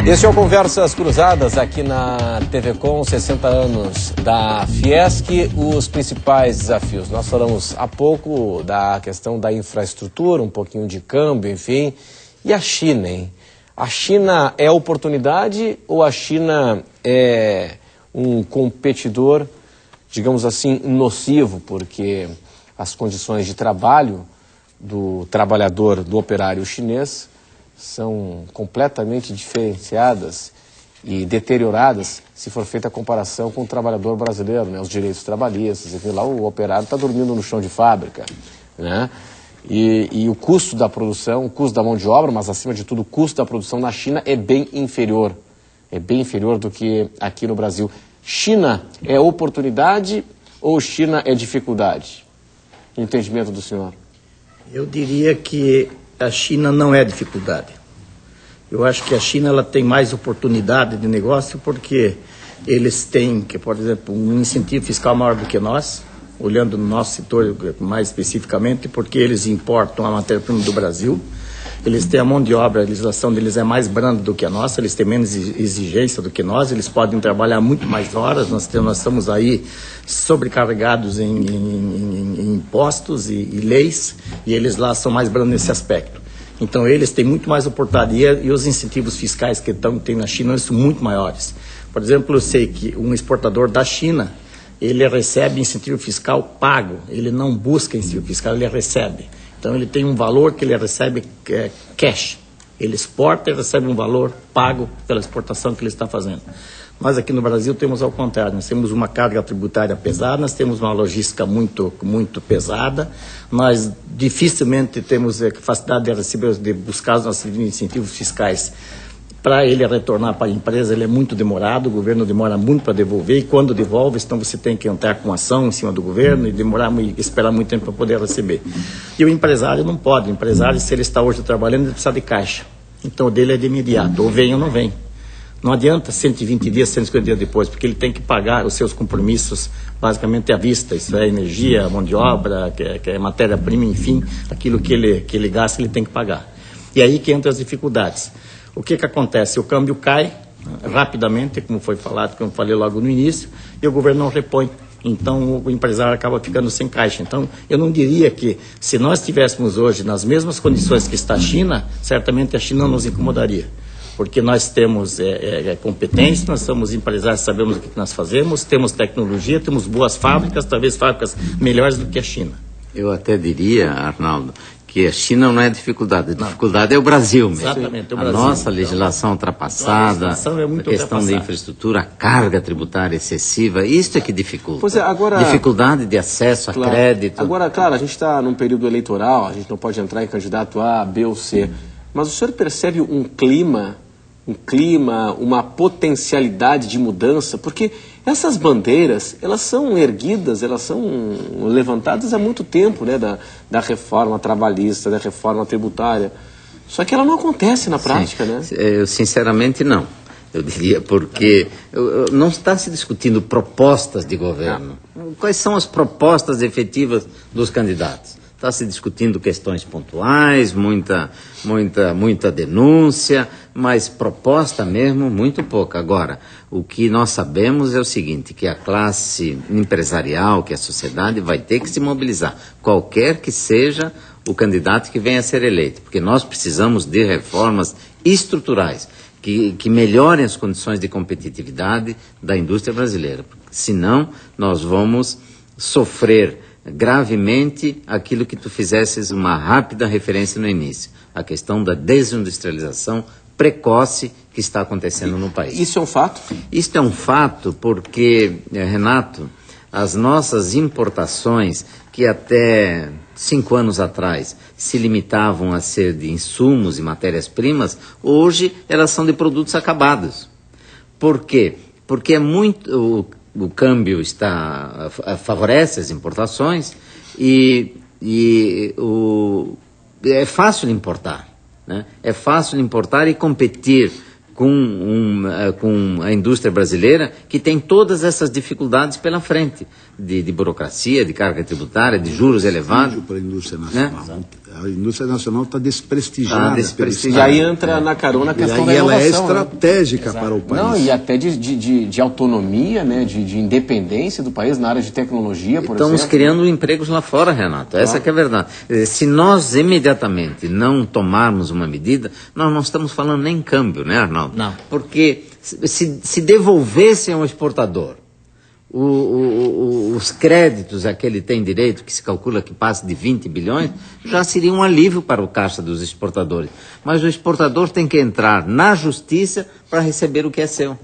Este é o Conversas Cruzadas aqui na TV Com, 60 anos da Fiesc, os principais desafios. Nós falamos há pouco da questão da infraestrutura, um pouquinho de câmbio, enfim. E a China, hein? A China é oportunidade ou a China é um competidor, digamos assim, nocivo, porque as condições de trabalho do trabalhador, do operário chinês, são completamente diferenciadas e deterioradas se for feita a comparação com o trabalhador brasileiro, né? Os direitos trabalhistas, enfim, lá o operário está dormindo no chão de fábrica, né? E o custo da produção, o custo da mão de obra, mas acima de tudo o custo da produção na China é bem inferior do que aqui no Brasil. China é oportunidade ou China é dificuldade? No entendimento do senhor? Eu diria que a China não é dificuldade. Eu acho que a China ela tem mais oportunidade de negócio porque eles têm, por exemplo, um incentivo fiscal maior do que nós, olhando no nosso setor mais especificamente, porque eles importam a matéria-prima do Brasil, eles têm a mão de obra, a legislação deles é mais branda do que a nossa, eles têm menos exigência do que nós, eles podem trabalhar muito mais horas, nós estamos aí sobrecarregados em impostos e leis, e eles lá são mais brandos nesse aspecto. Então eles têm muito mais oportunidade e os incentivos fiscais que tem na China são muito maiores. Por exemplo, eu sei que um exportador da China, ele recebe incentivo fiscal pago, ele não busca incentivo fiscal, ele recebe. Então ele tem um valor que ele recebe cash. Ele exporta e recebe um valor pago pela exportação que ele está fazendo. Nós aqui no Brasil temos ao contrário, nós temos uma carga tributária pesada, nós temos uma logística muito pesada, nós dificilmente temos capacidade de receber, de buscar os nossos incentivos fiscais. Para ele retornar para a empresa, ele é muito demorado, o governo demora muito para devolver, e quando devolve, então você tem que entrar com ação em cima do governo e esperar muito tempo para poder receber. E o empresário não pode, o empresário, se ele está hoje trabalhando, ele precisa de caixa. Então o dele é de imediato, ou vem ou não vem. Não adianta 120 dias, 150 dias depois, porque ele tem que pagar os seus compromissos basicamente à vista. Isso é energia, mão de obra, que é matéria-prima, enfim, aquilo que ele gasta, ele tem que pagar. E aí que entram as dificuldades. O que acontece? O câmbio cai rapidamente, como foi falado, como eu falei logo no início, e o governo não repõe. Então o empresário acaba ficando sem caixa. Então eu não diria que se nós estivéssemos hoje nas mesmas condições que está a China, certamente a China não nos incomodaria. Porque nós temos competência, nós somos empresários, sabemos o que nós fazemos, temos tecnologia, temos boas fábricas, talvez fábricas melhores do que a China. Eu até diria, Arnaldo, que a China não é dificuldade, a dificuldade é o Brasil mesmo. Exatamente, o Brasil. A nossa legislação ultrapassada, a questão da infraestrutura, a carga tributária excessiva, isso é que dificulta. Pois é, agora, dificuldade de acesso a crédito. Agora, claro, a gente está num período eleitoral, a gente não pode entrar em candidato A, B ou C, mas o senhor percebe um clima, uma potencialidade de mudança? Porque essas bandeiras, elas são erguidas, elas são levantadas há muito tempo, né, da reforma trabalhista, da reforma tributária. Só que ela não acontece na prática, né? Eu, sinceramente, não. Eu diria porque não está se discutindo propostas de governo. Quais são as propostas efetivas dos candidatos? Está se discutindo questões pontuais, muita denúncia, mas proposta mesmo, muito pouca. Agora, o que nós sabemos é o seguinte, que a classe empresarial, que a sociedade vai ter que se mobilizar, qualquer que seja o candidato que venha a ser eleito, porque nós precisamos de reformas estruturais que melhorem as condições de competitividade da indústria brasileira. Senão, nós vamos sofrer gravemente aquilo que tu fizesses uma rápida referência no início, a questão da desindustrialização precoce que está acontecendo no país. Isso é um fato? Isso é um fato porque, Renato, as nossas importações, que até 5 anos atrás se limitavam a ser de insumos e matérias-primas, hoje elas são de produtos acabados. Por quê? Porque o câmbio favorece as importações e é fácil importar, né? É fácil importar e competir com a indústria brasileira, que tem todas essas dificuldades pela frente, de burocracia, de carga tributária, de juros elevados. Para a indústria nacional. Né? A indústria nacional está desprestigiada. E aí entra na carona a questão da ela inovação. é estratégica para o país. Não, e até de autonomia, né, de independência do país na área de tecnologia, por Estamos exemplo. criando empregos lá fora, Renato. Essa que é a verdade. Se nós imediatamente não tomarmos uma medida, nós não estamos falando nem em câmbio, né, Arnaldo? Não. Porque se devolvessem ao exportador os créditos a que ele tem direito, que se calcula que passa de 20 bilhões, já seria um alívio para o caixa dos exportadores. Mas o exportador tem que entrar na justiça para receber o que é seu.